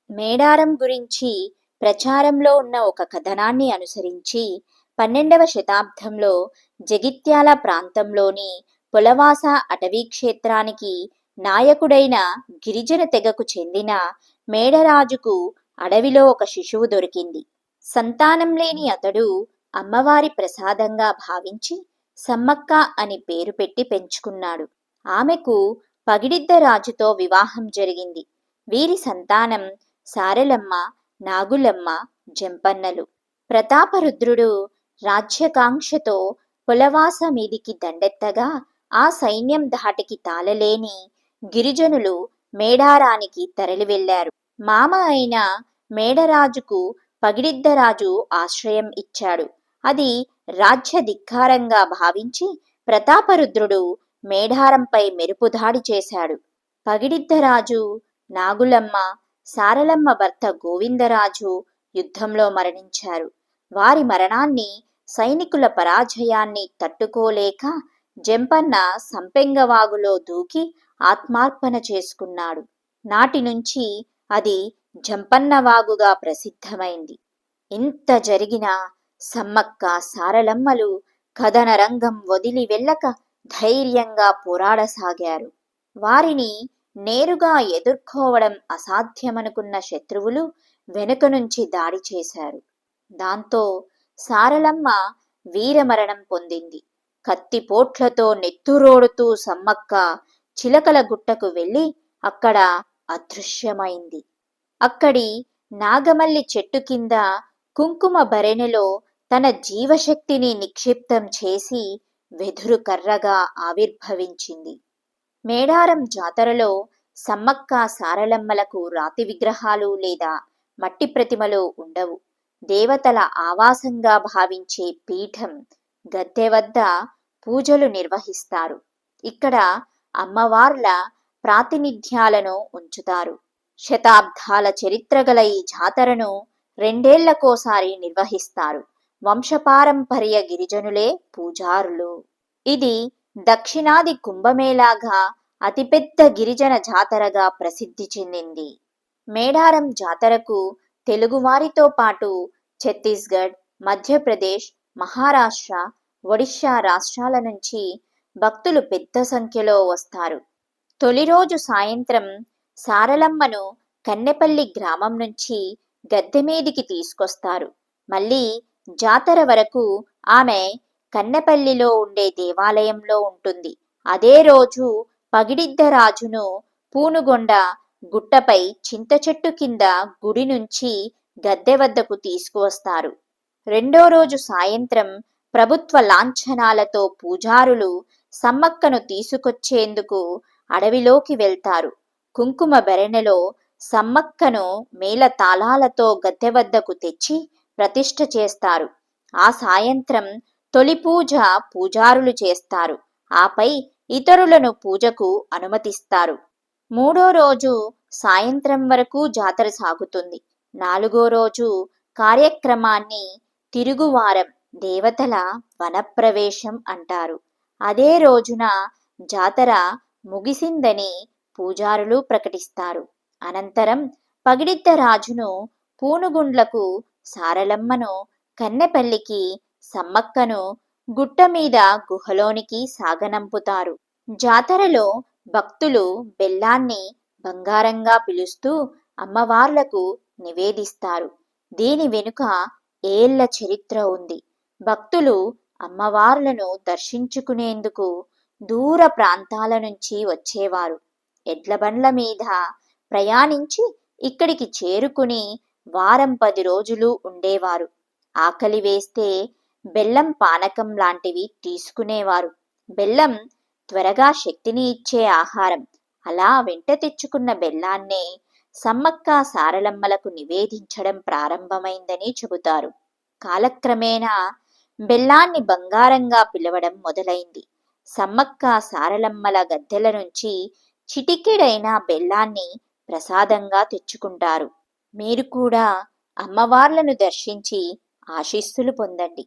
మేడారం గురించి ప్రచారంలో ఉన్న ఒక కథనాన్ని అనుసరించి 12వ శతాబ్దంలో జగిత్యాల ప్రాంతంలోని పొలవాస అటవీ క్షేత్రానికి నాయకుడైన గిరిజన తెగకు చెందిన మేడరాజుకు అడవిలో ఒక శిశువు దొరికింది. సంతానం లేని అతడు అమ్మవారి ప్రసాదంగా భావించి సమ్మక్క అని పేరు పెట్టి పెంచుకున్నాడు. ఆమెకు పగిడిద్దరాజుతో వివాహం జరిగింది. వీరి సంతానం సారలమ్మ, నాగులమ్మ, జంపన్నలు. ప్రతాపరుద్రుడు రాజ్యకాంక్షతో పొలవాస మీదికి దండెత్తగా ఆ సైన్యం ధాటికి తాళలేని గిరిజనులు మేడారానికి తరలి వెళ్లారు. మామ అయిన మేడరాజుకు పగిడిద్దరాజు ఆశ్రయం ఇచ్చాడు. అది రాజ్య ధిక్కారంగా భావించి ప్రతాపరుద్రుడు మేడారంపై మెరుపుదాడి చేశాడు. పగిడిద్దరాజు, నాగులమ్మ, సారలమ్మ భర్త గోవిందరాజు యుద్ధంలో మరణించారు. వారి మరణాన్ని, సైనికుల పరాజయాన్ని తట్టుకోలేక జంపన్న సంపెంగవాగులో దూకి ఆత్మార్పణ చేసుకున్నాడు. నాటి నుంచి అది జంపన్నవాగుగా ప్రసిద్ధమైంది. ఇంత జరిగినా సమ్మక్క, సారలమ్మలు కథన రంగం వదిలి వెళ్ళక ధైర్యంగా పోరాడసాగారు. వారిని నేరుగా ఎదుర్కోవడం అసాధ్యమనుకున్న శత్రువులు వెనుక నుంచి దాడి చేశారు. దాంతో సారలమ్మ వీరమరణం పొందింది. కత్తిపోట్లతో నెత్తురోడుతూ సమ్మక్క చిలకల గుట్టకు వెళ్ళి అక్కడ అదృశ్యమైంది. అక్కడి నాగమల్లి చెట్టు కింద కుంకుమ భరణిలో తన జీవశక్తిని నిక్షిప్తం చేసి వెదురు కర్రగా ఆవిర్భవించింది. మేడారం జాతరలో సమ్మక్క, సారలమ్మలకు రాతి విగ్రహాలు లేదా మట్టి ప్రతిమలు ఉండవు. దేవతల ఆవాసంగా భావించే పీఠం, గద్దె వద్ద పూజలు నిర్వహిస్తారు. ఇక్కడ అమ్మవార్ల ప్రాతినిధ్యాలను ఉంచుతారు. శతాబ్దాల చరిత్ర గల ఈ జాతరను 2 ఏళ్లకోసారి నిర్వహిస్తారు. వంశపారంపర్య గిరిజనులే పూజారులు. ఇది దక్షిణాది కుంభమేళాగా అతిపెద్ద గిరిజన జాతరగా ప్రసిద్ధి చెందింది. మేడారం జాతరకు తెలుగువారితో పాటు ఛత్తీస్గఢ్, మధ్యప్రదేశ్, మహారాష్ట్ర, ఒడిషా రాష్ట్రాల నుంచి భక్తులు పెద్ద సంఖ్యలో వస్తారు. తొలి రోజు సాయంత్రం సారలమ్మను కన్నెపల్లి గ్రామం నుంచి గద్దెమీదికి తీసుకొస్తారు. మళ్ళీ జాతర వరకు ఆమె కన్నెపల్లిలో ఉండే దేవాలయంలో ఉంటుంది. అదే రోజు పగిడిద్దరాజును పూనుగొండ గుట్టపై చింతచెట్టు కింద గుడి నుంచి గద్దె వద్దకు తీసుకువస్తారు. రెండో రోజు సాయంత్రం ప్రభుత్వ లాంఛనాలతో పూజారులు సమ్మక్కను తీసుకొచ్చేందుకు అడవిలోకి వెళ్తారు. కుంకుమ బెరెనెలో సమ్మక్కను మేళ తాళాలతో గద్దె వద్దకు తెచ్చి ప్రతిష్ఠ చేస్తారు. ఆ సాయంత్రం తొలి పూజ పూజారులు చేస్తారు. ఆపై ఇతరులను పూజకు అనుమతిస్తారు. మూడో రోజు సాయంత్రం వరకు జాతర సాగుతుంది. 4వ రోజు కార్యక్రమాన్ని తిరుగువారం, దేవతల వనప్రవేశం అంటారు. అదే రోజున జాతర ముగిసిందని పూజారులు ప్రకటిస్తారు. అనంతరం పగిడిద్దరాజును పూనుగుండ్లకు, సారలమ్మను కన్నెపల్లికి, సమ్మక్కను గుట్ట మీద గుహలోనికి సాగనంపుతారు. జాతరలో భక్తులు బెల్లాన్ని బంగారంగా పిలుస్తూ అమ్మవార్లకు నివేదిస్తారు. దీని వెనుక ఏళ్ల చరిత్ర ఉంది. భక్తులు అమ్మవార్లను దర్శించుకునేందుకు దూర ప్రాంతాల నుంచి వచ్చేవారు. ఎడ్లబండ్ల మీద ప్రయాణించి ఇక్కడికి చేరుకుని వారం 10 రోజులు ఉండేవారు. ఆకలి వేస్తే బెల్లం పానకం లాంటివి తీసుకునేవారు. బెల్లం త్వరగా శక్తిని ఇచ్చే ఆహారం. అలా వెంట తెచ్చుకున్న బెల్లాన్నే సమ్మక్క, సారలమ్మలకు నివేదించడం ప్రారంభమైందని చెబుతారు. కాలక్రమేణా బెల్లాన్ని బంగారంగా పిలవడం మొదలైంది. సమ్మక్క, సారలమ్మల గద్దెల నుంచి చిటికెడైన బెల్లాన్ని ప్రసాదంగా తెచ్చుకుంటారు. మీరు కూడా అమ్మవార్లను దర్శించి ఆశీస్సులు పొందండి.